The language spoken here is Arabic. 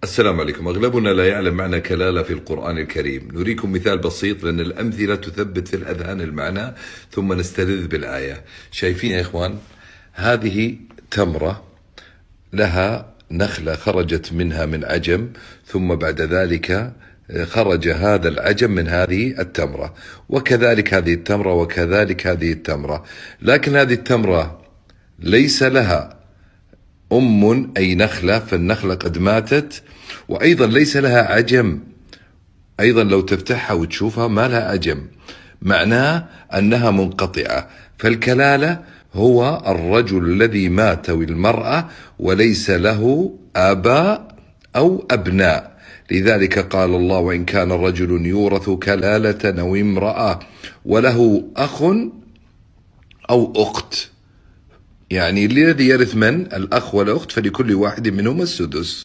السلام عليكم. أغلبنا لا يعلم معنى كلالة في القرآن الكريم. نريكم مثال بسيط لأن الأمثلة تثبت في الأذهان المعنى ثم نستلذ بالآية. شايفين يا إخوان؟ هذه تمرة لها نخلة خرجت منها من عجم، ثم بعد ذلك خرج هذا العجم من هذه التمرة، وكذلك هذه التمرة، وكذلك هذه التمرة. لكن هذه التمرة ليس لها أي نخلة، فالنخلة قد ماتت، وأيضا ليس لها عجم. أيضا لو تفتحها وتشوفها ما لها عجم، معناه أنها منقطعة. فالكلالة هو الرجل الذي مات والمرأة وليس له آباء أو أبناء. لذلك قال الله: وإن كان رجل يورث كلالة أو امرأة وله أخ أو أخت، يعني الذي يرث من؟ الأخ والأخت، فلكل واحد منهما السدس.